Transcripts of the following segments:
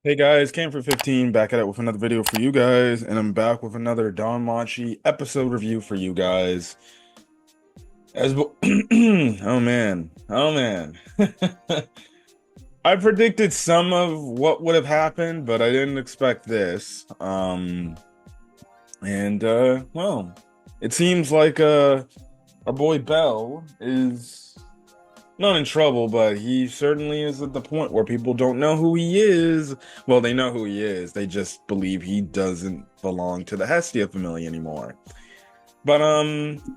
Hey guys, came for 15, back at it with another video for you guys, and I'm back with another Danmachi episode review for you guys. Oh man, oh man. I predicted some of what would have happened, but I didn't expect this. Well, it seems like our boy Bell is not in trouble, but he certainly is at the point where people don't know who he is. Well, they know who he is. They just believe he doesn't belong to the Hestia family anymore. But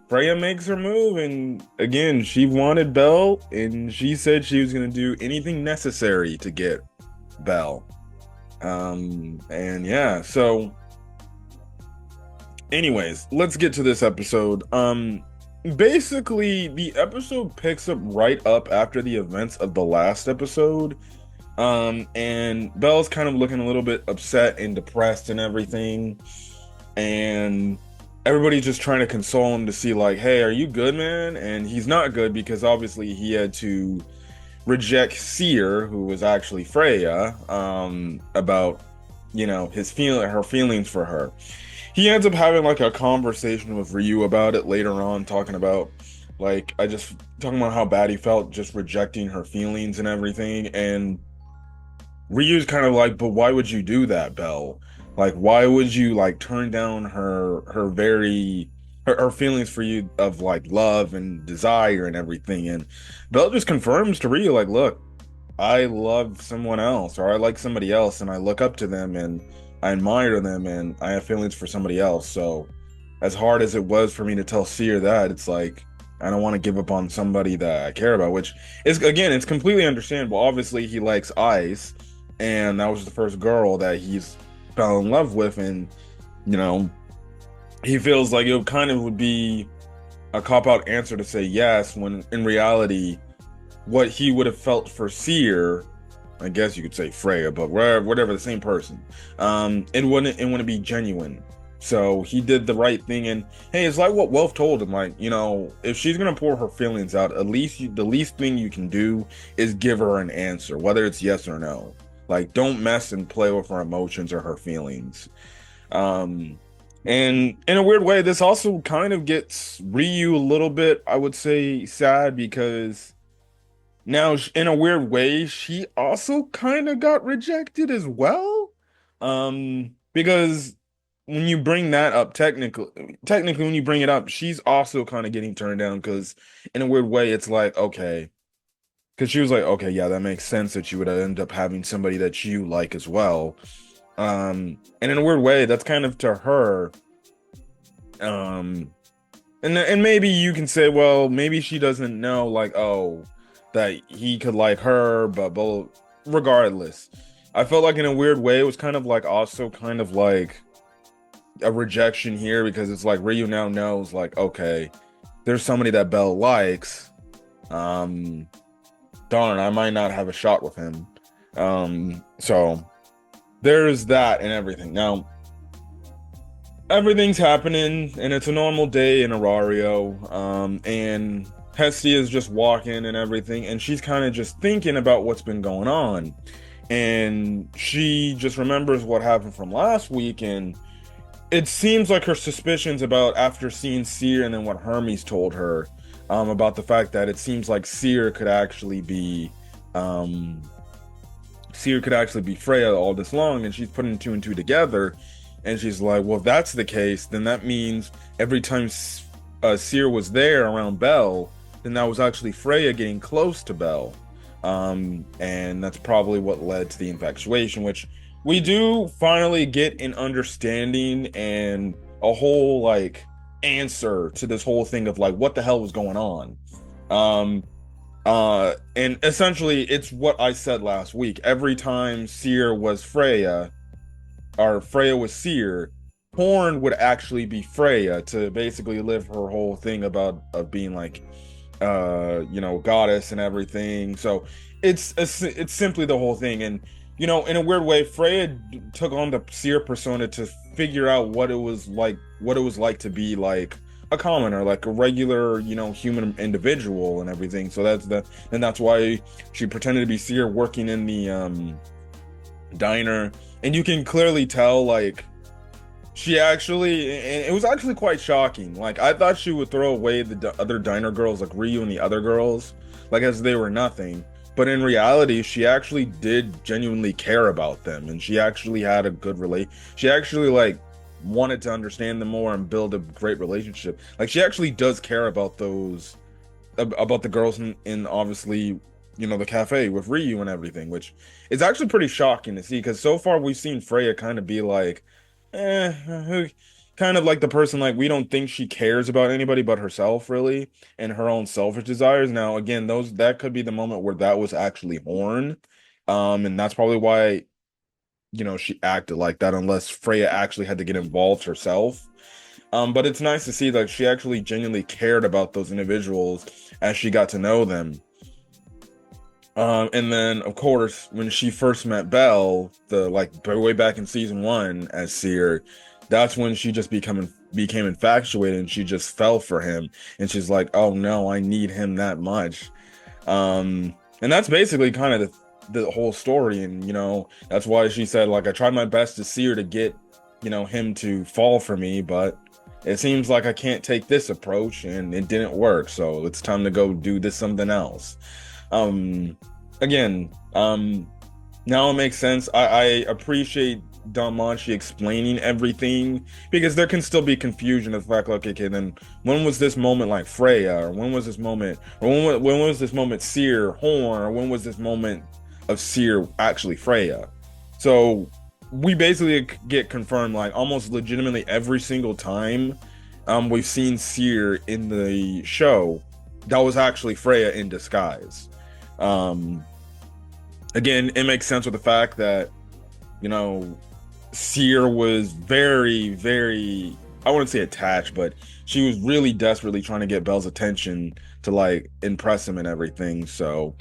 Freya makes her move, and again, she wanted Belle, and she said she was gonna do anything necessary to get Belle. And yeah, so anyways, let's get to this episode. Basically, the episode picks up right after the events of the last episode. And Belle's kind of looking a little bit upset and depressed and everything. And everybody's just trying to console him to see, like, hey, are you good, man? And he's not good because obviously he had to reject Seer, who was actually Freya, about, her feelings for her. He ends up having like a conversation with Ryu about it later on, talking about talking about how bad he felt just rejecting her feelings and everything. And Ryu's kind of like, but why would you do that, Belle? Like, why would you like turn down her feelings for you of like love and desire and everything? And Belle just confirms to Ryu, like, look, I love someone else, or I like somebody else, and I look up to them and I admire them and I have feelings for somebody else. So as hard as it was for me to tell Seer that, it's like I don't want to give up on somebody that I care about, which is, again, it's completely understandable. Obviously he likes Ice, and that was the first girl that he's fell in love with, and you know, he feels like it kind of would be a cop-out answer to say yes, when in reality what he would have felt for Seer, I guess you could say Freya, but whatever, the same person. It wouldn't be genuine. So he did the right thing, and hey, it's like what Wolf told him, like, if she's gonna pour her feelings out, at least the least thing you can do is give her an answer, whether it's yes or no. Like, don't mess and play with her emotions or her feelings. Um, and in a weird way, this also kind of gets Ryu a little bit, I would say, sad, because now, in a weird way, she also kind of got rejected as well. Because when you bring that up, technically, when you bring it up, she's also kind of getting turned down, because in a weird way, it's like, okay, because she was like, okay, yeah, that makes sense that you would end up having somebody that you like as well. And in a weird way, that's kind of to her. Um, and maybe you can say, well, maybe she doesn't know, like, oh, that he could like her, but regardless, I felt like in a weird way it was kind of like also kind of like a rejection here, because it's like Ryu now knows, like, okay, there's somebody that Belle likes. Um, Darn, I might not have a shot with him. So there's that and everything. Now, everything's happening, and it's a normal day in Arario. And Hestia is just walking and everything, and she's kind of just thinking about what's been going on. And she just remembers what happened from last week, and it seems like her suspicions about, after seeing Seer and then what Hermes told her, about the fact that it seems like um, Seer could actually be Freya all this long, and she's putting two and two together, and she's like, well, if that's the case, then that means every time Seer was there around Belle, then that was actually Freya getting close to Belle. And that's probably what led to the infatuation, which we do finally get an understanding and a whole like answer to this whole thing of like what the hell was going on. Um, and essentially it's what I said last week. Every time Seer was Freya, or Freya was Seer, Horn would actually be Freya, to basically live her whole thing about of being like goddess and everything. So it's simply the whole thing. And in a weird way, Freya took on the Seer persona to figure out what it was like to be like a commoner, like a regular, human individual and everything. So that's why she pretended to be Seer, working diner, and you can clearly tell like she actually, and it was actually quite shocking. Like I thought she would throw away the other diner girls, like Ryu and the other girls, like as they were nothing. But in reality, she actually did genuinely care about them, and she actually had a good relate. She actually like wanted to understand them more and build a great relationship. Like she actually does care about those about the girls in obviously, you know, the cafe with Ryu and everything, which is actually pretty shocking to see because so far we've seen Freya kind of be like, who, kind of like the person like we don't think she cares about anybody but herself really and her own selfish desires. Now, again, those that could be the moment where that was actually Horn, and that's probably why you know she acted like that, unless Freya actually had to get involved herself. But it's nice to see that she actually genuinely cared about those individuals as she got to know them. And then of course, when she first met Belle, the like way back in season one as Seer, that's when she just became infatuated and she just fell for him. And she's like, oh no, I need him that much. And that's basically kind of the whole story. And you know, that's why she said, like, I tried my best to see her to get, you know, him to fall for me, but it seems like I can't take this approach and it didn't work. So it's time to go do this something else. Um, again, now it makes sense. I appreciate Danmachi explaining everything because there can still be confusion of the fact, like, okay, then when was this moment like Freya, or when was this moment, or when was this moment Seer Horn, or when was this moment of Seer actually Freya? So we basically get confirmed like almost legitimately every single time we've seen Seer in the show, that was actually Freya in disguise. Um, again, it makes sense with the fact that, you know, Seer was very, very, I wouldn't say attached, but she was really desperately trying to get Belle's attention to like impress him and everything. So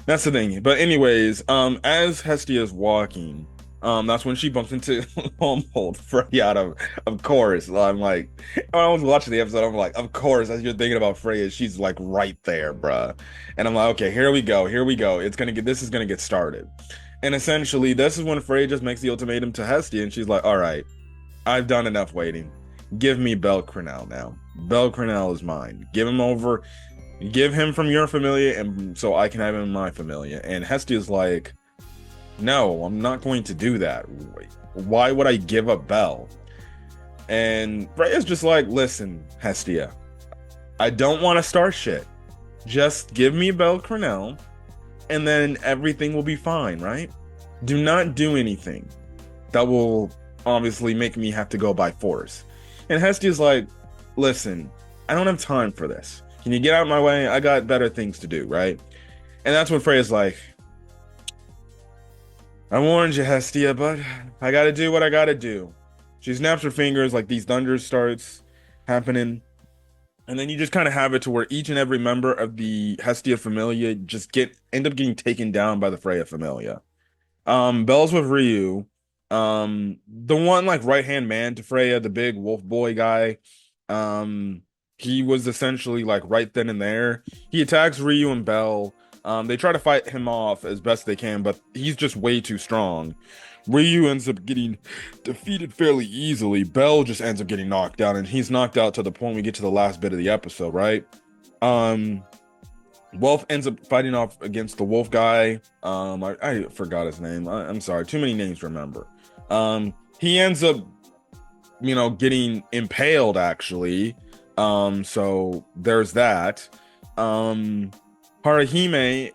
that's the thing. But anyways, as Hestia's walking, that's when she bumps into Humboldt Freya. Of course. I'm like, when I was watching the episode, I'm like, of course, as you're thinking about Freya, she's like right there, bruh. And I'm like, okay, here we go, here we go. This is gonna get started. And essentially, this is when Freya just makes the ultimatum to Hestia, and she's like, all right, I've done enough waiting. Give me Bel Crenel now. Bel Crenel is mine. Give him over. Give him from your familia, and so I can have him in my familia. And Hestia's like, no, I'm not going to do that. Why would I give up Bel? And Freya's just like, listen, Hestia, I don't want to start shit. Just give me Bel Crenel, and then everything will be fine, right? Do not do anything that will obviously make me have to go by force. And Hestia's like, listen, I don't have time for this. Can you get out of my way? I got better things to do, right? And that's when Freya's like, I warned you, Hestia, but I gotta do what I gotta do. She snaps her fingers, like these thunders starts happening. And then you just kind of have it to where each and every member of the Hestia Familia just end up getting taken down by the Freya Familia. Belle's with Ryu. The one like right-hand man to Freya, the big wolf boy guy. He was essentially like right then and there. He attacks Ryu and Belle. They try to fight him off as best they can, but he's just way too strong. Ryu ends up getting defeated fairly easily. Belle just ends up getting knocked out, and he's knocked out to the point we get to the last bit of the episode, right? Wolf ends up fighting off against the wolf guy. I forgot his name. I'm sorry, too many names to remember. He ends up, you know, getting impaled actually. So there's that. Harahime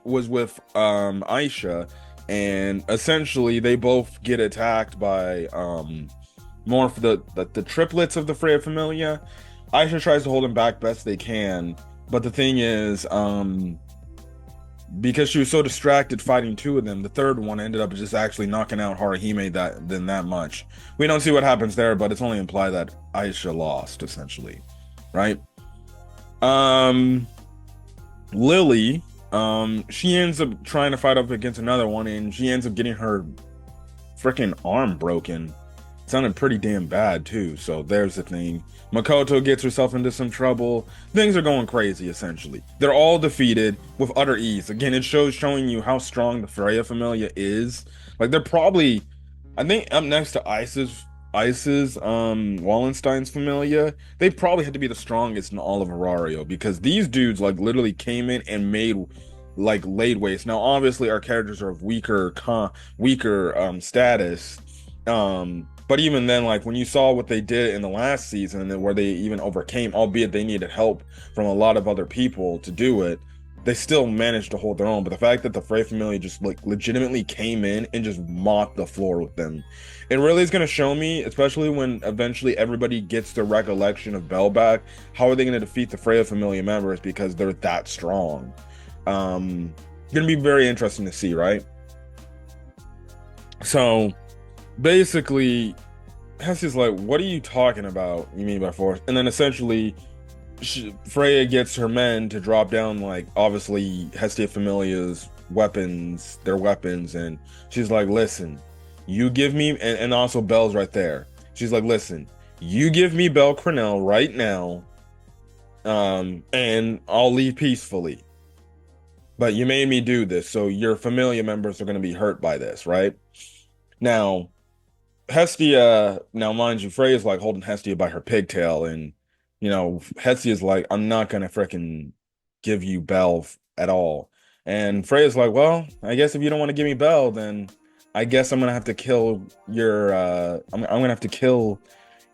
was with Aisha, and essentially they both get attacked by more of the triplets of the Freya Familia. Aisha tries to hold them back best they can, but the thing is, because she was so distracted fighting two of them, the third one ended up just actually knocking out Harahime that much. We don't see what happens there, but it's only implied that Aisha lost, essentially. Right? Lily, she ends up trying to fight up against another one, and she ends up getting her freaking arm broken. Sounded pretty damn bad too. So there's the thing. Makoto gets herself into some trouble. Things are going crazy essentially. They're all defeated with utter ease. Again, it showing you how strong the Freya Familia is. Like they're probably, I think up next to Wallenstein's Familia, they probably had to be the strongest in all of Arario because these dudes like literally came in and made like laid waste. Now obviously our characters are of weaker status. But even then, like when you saw what they did in the last season and where they even overcame, albeit they needed help from a lot of other people to do it, they still managed to hold their own. But the fact that the Frey family just like legitimately came in and just mopped the floor with them, it really is going to show me, especially when eventually everybody gets the recollection of Bell back, how are they going to defeat the Freya Familia members because they're that strong? Going to be very interesting to see, right? So basically, Hesse's like, what are you talking about? You mean by force? And then essentially, Freya gets her men to drop down, like, obviously, Hestia Familia's weapons, their weapons. And she's like, listen, you give me, and also Belle's right there. She's like, listen, you give me Belle Crenel right now, and I'll leave peacefully. But you made me do this, so your Familia members are going to be hurt by this, right? Now, Hestia, now mind you, Freya's like holding Hestia by her pigtail, and Hestia's like, I'm not gonna freaking give you Belle at all. And Freya's like, well, I guess if you don't want to give me Belle, then I guess I'm gonna have to kill your I'm gonna have to kill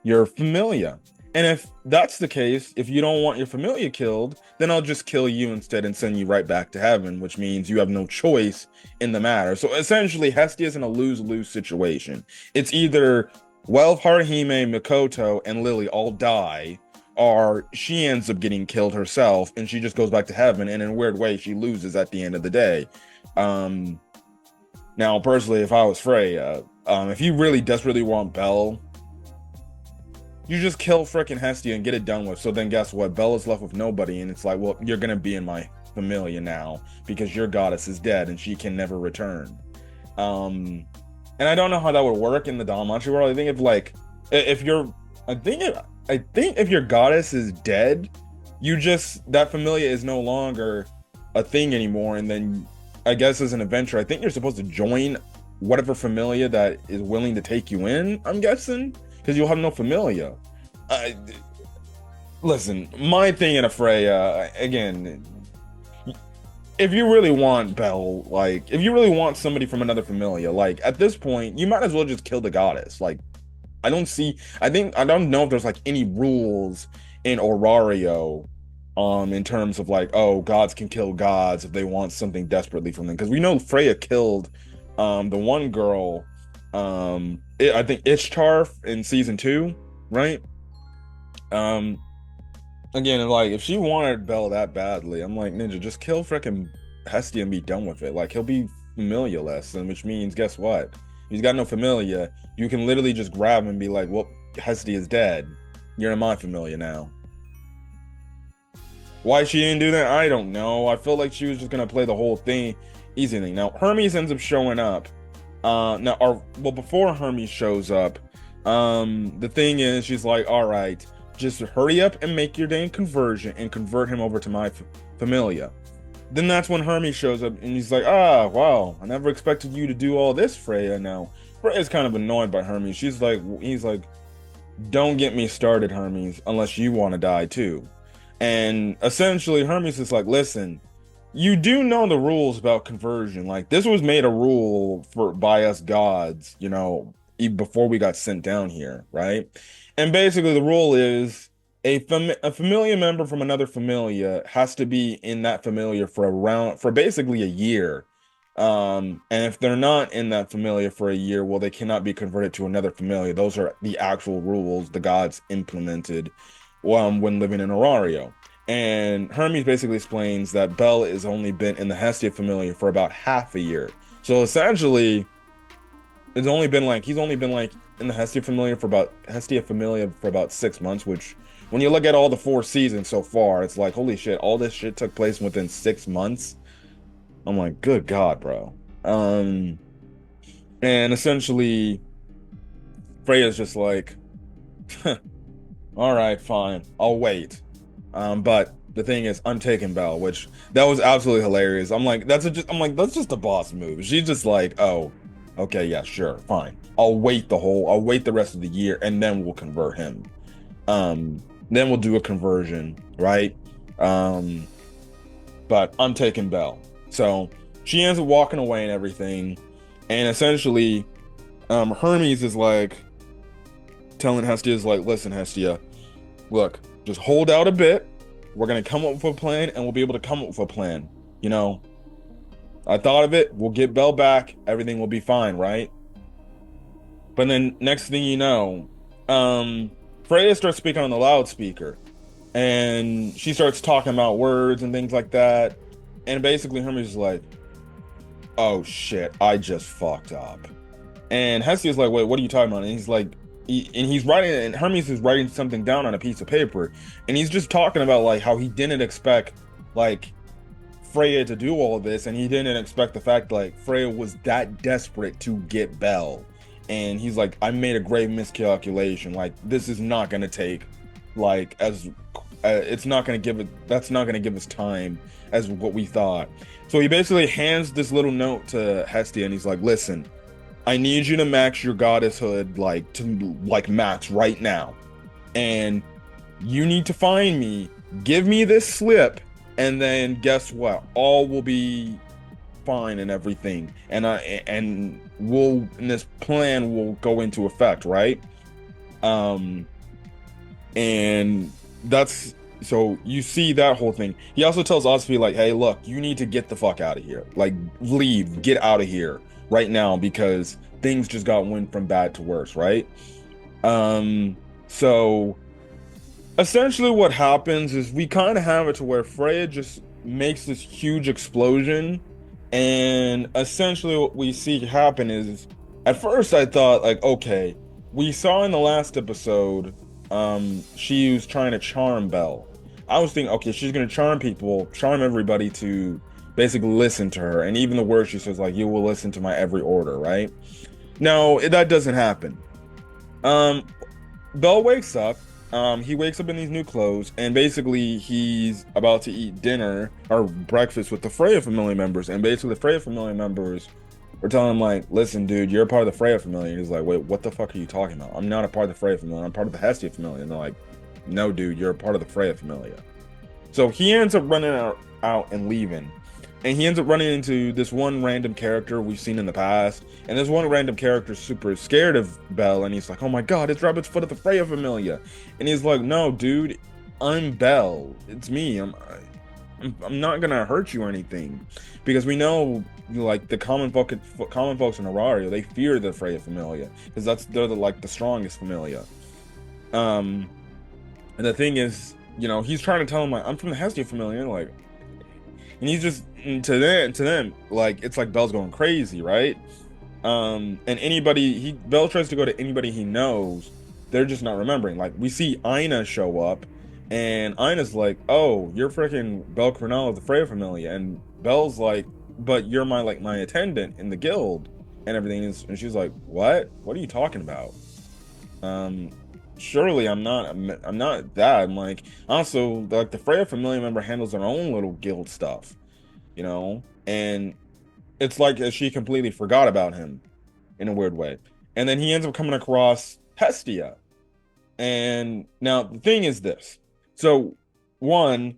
your Familia. And if that's the case, if you don't want your Familia killed, then I'll just kill you instead and send you right back to heaven, which means you have no choice in the matter. So essentially, Hestia is in a lose-lose situation. It's either Haruhime, Mikoto, and Lily all die, or she ends up getting killed herself and she just goes back to heaven, and in a weird way, she loses at the end of the day. Now, personally, if I was Freya, if you really desperately want Belle, you just kill frickin' Hestia and get it done with. So then guess what? Bella's left with nobody, and it's like, well, you're gonna be in my Familia now because your goddess is dead and she can never return. And I don't know how that would work in the Danmachi world. I think if your goddess is dead, that Familia is no longer a thing anymore, and then I guess as an adventurer, I think you're supposed to join whatever Familia that is willing to take you in, I'm guessing. Because you'll have no Familia. Listen, my thing in a Freya, again, if you really want Belle, like, if you really want somebody from another Familia, like, at this point, you might as well just kill the goddess. Like, I don't know if there's, like, any rules in Orario, in terms of, like, oh, gods can kill gods if they want something desperately from them. Because we know Freya killed, the one girl, I think Ishtar in season 2, right? Again, like if she wanted Belle that badly, I'm like, Ninja, just kill frickin' Hestia and be done with it. Like he'll be Familia-less, and which means guess what? He's got no Familia. You can literally just grab him and be like, well, Hestia is dead. You're in my Familia now. Why she didn't do that, I don't know. I feel like she was just gonna play the whole thing easy thing. Now Hermes ends up showing up. Before Hermes shows up, the thing is, she's like, all right, just hurry up and make your dang conversion and convert him over to my Familia. Then that's when Hermes shows up and he's like, ah, wow, I never expected you to do all this, Freya. Now, Freya's kind of annoyed by Hermes. He's like, don't get me started, Hermes, unless you want to die too. And essentially, Hermes is like, listen, you do know the rules about conversion. Like this was made a rule by us gods, even before we got sent down here, right? And basically the rule is a Familia member from another Familia has to be in that Familia for basically a year. And if they're not in that Familia for a year, well, they cannot be converted to another Familia. Those are the actual rules the gods implemented when living in Orario. And Hermes basically explains that Belle has only been in the Hestia Familia for about half a year. So essentially, he's only been like in the Hestia Familia for about 6 months, which when you look at all the 4 seasons so far, it's like, holy shit, all this shit took place within 6 months. I'm like, good God, bro. And essentially, Freya's just like, all right, fine, I'll wait. But the thing is, I'm taking Belle, which that was absolutely hilarious. I'm like, that's just a boss move. She's just like, oh, okay, yeah, sure, fine. I'll wait the rest of the year, and then we'll convert him. Then we'll do a conversion, right? Um, but I'm taking Belle. So she ends up walking away and everything, and essentially, Hermes is like telling Hestia is like, listen, Hestia, look, just hold out a bit. We're gonna come up with a plan, and we'll be able to come up with a plan. You know, I thought of it. We'll get Belle back. Everything will be fine, right? But then next thing you know, Freya starts speaking on the loudspeaker, and she starts talking about words and things like that. And basically, Hermes is like, "Oh shit, I just fucked up." And Hestia's like, "Wait, what are you talking about?" And he's like, he's writing, and Hermes is writing something down on a piece of paper, and he's just talking about like how he didn't expect like Freya to do all of this, and he didn't expect the fact like Freya was that desperate to get Belle. And he's like, I made a grave miscalculation. Like, this is not gonna take like as it's not gonna give it that's not gonna give us time as what we thought. So he basically hands this little note to Hestia, and he's like, listen, I need you to max your goddesshood like to like max right now. And you need to find me, give me this slip, and then guess what? All will be fine and everything. And this plan will go into effect, right? Um and that's so you see that whole thing. He also tells Osby like, hey, look, you need to get the fuck out of here. Like, leave, get out of here right now because things just went from bad to worse, right? So essentially what happens is we kind of have it to where Freya just makes this huge explosion, and essentially what we see happen is, at first I thought like, okay, we saw in the last episode she was trying to charm Belle. I was thinking, okay, she's gonna charm people, charm everybody to basically listen to her, and even the words she says like, you will listen to my every order, right? No, that doesn't happen. um Bell wakes up. He wakes up in these new clothes, and basically he's about to eat dinner or breakfast with the Freya family members. And basically, the Freya family members are telling him like, "Listen, dude, you're a part of the Freya family." And he's like, "Wait, what the fuck are you talking about? I'm not a part of the Freya family. I'm part of the Hestia family." And they're like, "No, dude, you're a part of the Freya family." So he ends up running out and leaving. And he ends up running into this one random character we've seen in the past. And this one random character is super scared of Belle. And he's like, oh my god, it's Rabbit's Foot of the Freya Familia. And he's like, no, dude, I'm Belle. It's me. I'm not gonna hurt you or anything. Because we know, like, the common folks in Arario, they fear the Freya Familia. Because they're the strongest Familia. And the thing is, he's trying to tell him, like, I'm from the Hestia Familia. Like, and he's just to them like it's like Belle's going crazy, right? And Belle tries to go to anybody he knows, they're just not remembering. Like, we see Ina show up, and Ina's like, oh, you're freaking Belle Cornell of the Freya Familia. And Belle's like, but you're my attendant in the guild and everything. And she's like, what are you talking about? Surely I'm not that. I'm like, also, like, the Freya Familia member handles their own little guild stuff, and it's like she completely forgot about him in a weird way. And then he ends up coming across Hestia. And now the thing is this. So one,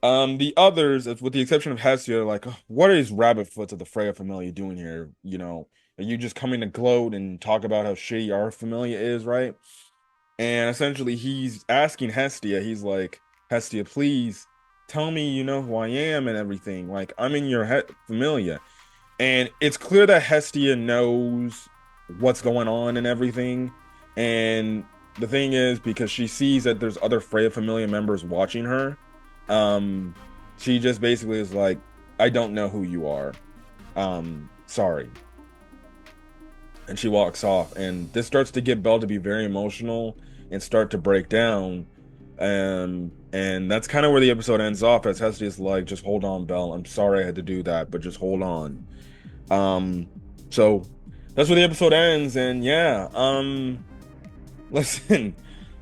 the others, with the exception of Hestia, are like, what is Rabbitfoots of the Freya Familia doing here? Are you just coming to gloat and talk about how shitty our Familia is, right? And essentially he's asking Hestia, he's like, Hestia, please tell me you know who I am and everything. Like, I'm in your Familia. And it's clear that Hestia knows what's going on and everything. And the thing is, because she sees that there's other Freya Familia members watching her, she just basically is like, I don't know who you are. Sorry. And she walks off. And this starts to get Belle to be very emotional and start to break down. And that's kind of where the episode ends off, as Hestia's like, just hold on, Belle. I'm sorry I had to do that, but just hold on. So that's where the episode ends. And yeah, Listen,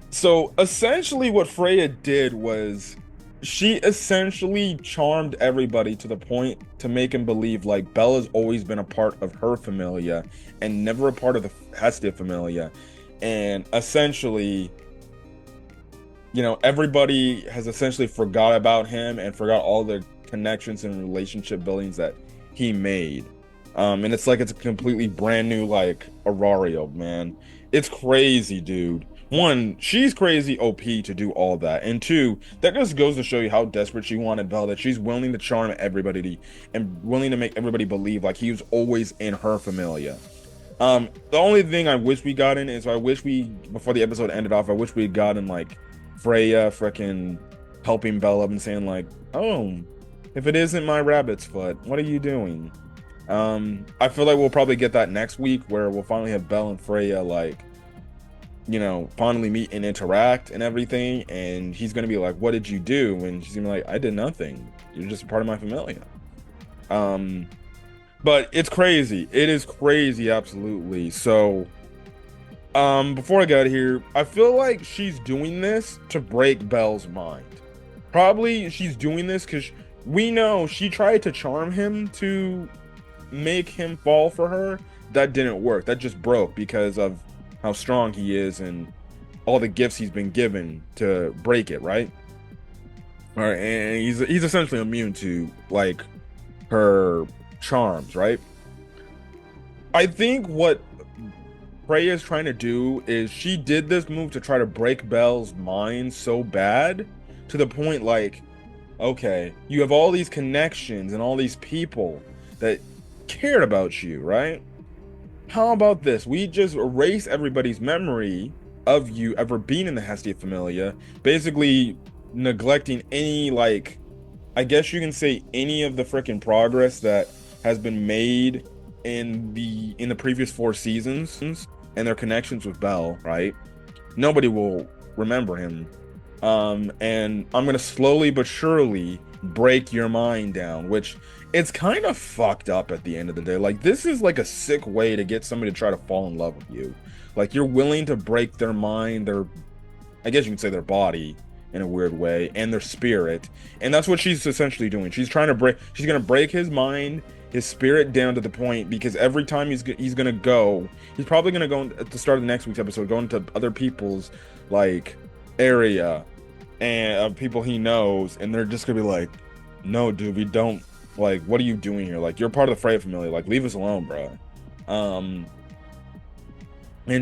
so essentially what Freya did was she essentially charmed everybody to the point to make him believe like Bella's always been a part of her familia and never a part of the Hestia familia. And essentially, everybody has essentially forgot about him and forgot all the connections and relationship buildings that he made. And it's like it's a completely brand new like Aurario, man. It's crazy, dude. One, she's crazy OP to do all that. And two, that just goes to show you how desperate she wanted Belle, that she's willing to charm everybody and willing to make everybody believe like he was always in her familia. The only thing I wish we got in is I wish we, before the episode ended off, I wish we had gotten like Freya freaking helping Belle up and saying like, "Oh, if it isn't my rabbit's foot, what are you doing?" I feel like we'll probably get that next week where we'll finally have Belle and Freya like, finally meet and interact and everything, and he's gonna be like, "What did you do?" And she's gonna be like, "I did nothing. You're just a part of my familia." Um, but it's crazy. It is crazy, absolutely. So, before I get out of here, I feel like she's doing this to break Belle's mind. Probably she's doing this because we know she tried to charm him to make him fall for her. That didn't work. That just broke because of how strong he is and all the gifts he's been given to break it, right? All right, and he's essentially immune to like her charms, right? I think what Freya is trying to do is she did this move to try to break Belle's mind so bad to the point like, okay, you have all these connections and all these people that cared about you, right? How about this? We just erase everybody's memory of you ever being in the Hestia Familia, basically neglecting any like, I guess you can say any of the freaking progress that has been made in the previous 4 seasons and their connections with Belle, right? Nobody will remember him. And I'm gonna slowly but surely break your mind down, which it's kind of fucked up at the end of the day. Like, this is like a sick way to get somebody to try to fall in love with you. Like, you're willing to break their mind, I guess you can say their body in a weird way, and their spirit. And that's what she's essentially doing. She's gonna break his mind, his spirit down to the point because every time he's gonna go, he's probably gonna go at the start of the next week's episode, go into other people's like area and people he knows, and they're just gonna be like, "No, dude, we don't like. What are you doing here? Like, you're part of the Freya family. Like, leave us alone, bro." And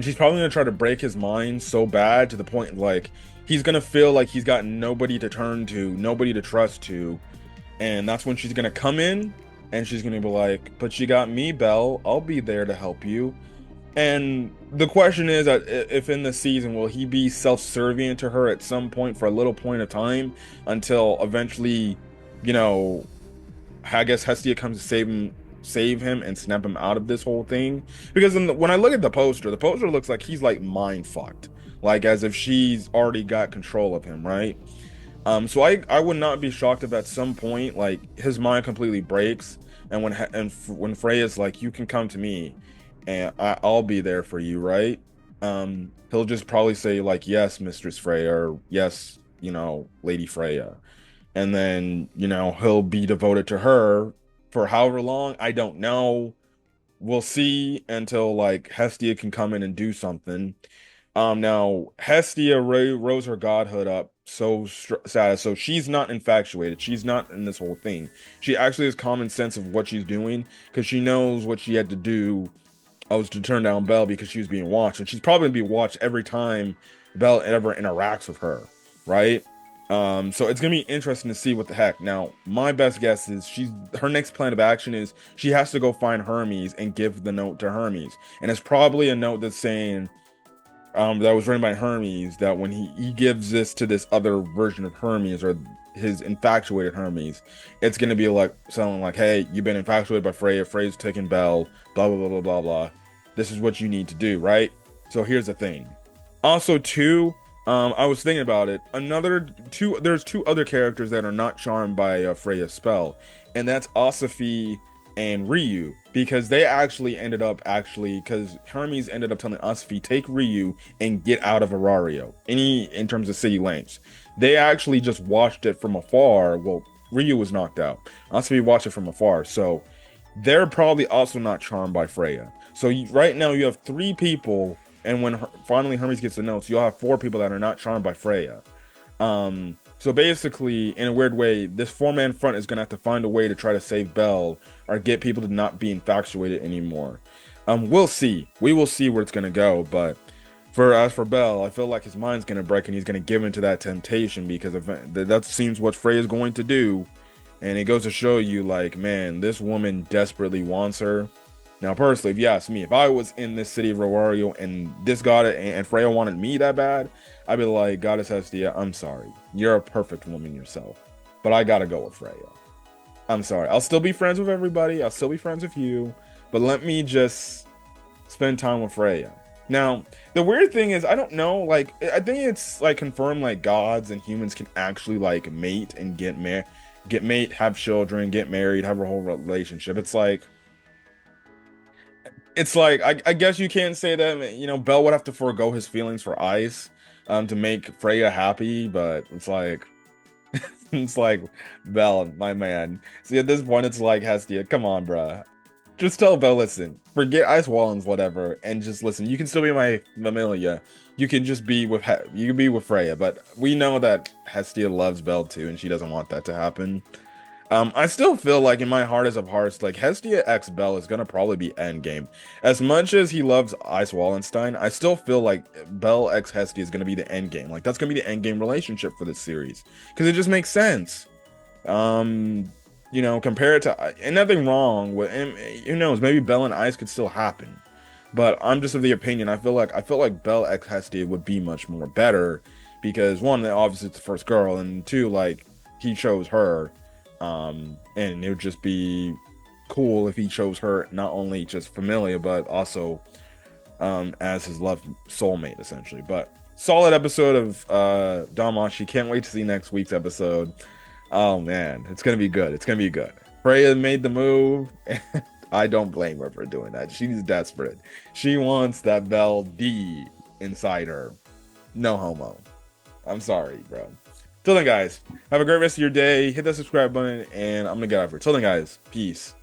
she's probably gonna try to break his mind so bad to the point like he's gonna feel like he's got nobody to turn to, nobody to trust to, and that's when she's gonna come in and she's gonna be like, "But you got me, Belle. I'll be there to help you." And the question is that if in the season will he be self-serving to her at some point for a little point of time until eventually, you know, I guess Hestia comes to save him and snap him out of this whole thing. Because when I look at the poster looks like he's like mind fucked, like as if she's already got control of him, right? So I would not be shocked if at some point like his mind completely breaks, and when Freya's like, "You can come to me, and I'll be there for you," right? He'll just probably say like, "Yes, Mistress Freya," or "Yes, Lady Freya," and then he'll be devoted to her for however long. I don't know. We'll see until like Hestia can come in and do something. Now Hestia rose her godhood up so sad, so she's not infatuated. She's not in this whole thing. She actually has common sense of what she's doing because she knows what she had to do. I was to turn down Belle because she was being watched, and she's probably gonna be watched every time Belle ever interacts with her, right? So it's gonna be interesting to see what the heck. Now, my best guess is her next plan of action is she has to go find Hermes and give the note to Hermes, and it's probably a note that's saying, that was written by Hermes, that when he gives this to this other version of Hermes, or his infatuated Hermes, it's gonna be like something like, "Hey, you've been infatuated by Freya. Freya's taken Belle. Blah blah blah blah blah blah. This is what you need to do, right?" So here's the thing. Also, too, I was thinking about it. There's two other characters that are not charmed by Freya's spell, and that's Asafi and Ryu, because they actually ended up because Hermes ended up telling Asafi, take Ryu and get out of Arario. In terms of city lanes. They actually just watched it from afar. Well, Ryu was knocked out. Asafi watched it from afar. So they're probably also not charmed by Freya. So right now you have three people, and when finally Hermes gets the notes, you'll have four people that are not charmed by Freya. So basically, in a weird way, this four-man front is gonna have to find a way to try to save Bell or get people to not be infatuated anymore. We'll see. We will see where it's gonna go. But as for Bell, I feel like his mind's gonna break and he's gonna give into that temptation because that seems what Frey is going to do. And it goes to show you, like, man, this woman desperately wants her. Now, personally, if you ask me, if I was in this city of Roario and this god and Freya wanted me that bad, I'd be like, Goddess Hestia, I'm sorry. You're a perfect woman yourself. But I gotta go with Freya. I'm sorry. I'll still be friends with everybody. I'll still be friends with you. But let me just spend time with Freya. Now, the weird thing is, I don't know, like, I think it's, like, confirmed, like, gods and humans can actually, like, mate and have children, get married, have a whole relationship. It's like I guess you can't say that, Bell would have to forego his feelings for Ice to make Freya happy, but it's like it's like Bell, my man. See, at this point it's like, Hestia, come on, bruh. Just tell Bell, listen, forget Ice Wallens, whatever, and just listen. You can still be my Mammalia. You can just be with you can be with Freya, but we know that Hestia loves Bell too, and she doesn't want that to happen. I still feel like in my heart of hearts, like Hestia X Bell is gonna probably be endgame. As much as he loves Ice Wallenstein, I still feel like Bell X Hestia is gonna be the endgame. Like that's gonna be the endgame relationship for this series because it just makes sense. Compare it to, and nothing wrong with, and who knows, maybe Bell and Ice could still happen. But I'm just of the opinion. I feel like Bell X Hestia would be much more better because one, obviously it's the first girl, and two, like he chose her. And it would just be cool if he chose her not only just familiar but also as his love soulmate essentially. But solid episode of Danmachi. Can't wait to see next week's episode. Oh man, it's gonna be good. It's gonna be good. Freya made the move. I don't blame her for doing that. She's desperate. She wants that Bell D inside her. No homo. I'm sorry, bro. Till then, guys, have a great rest of your day. Hit that subscribe button, and I'm gonna get out of here. Till then, guys, peace.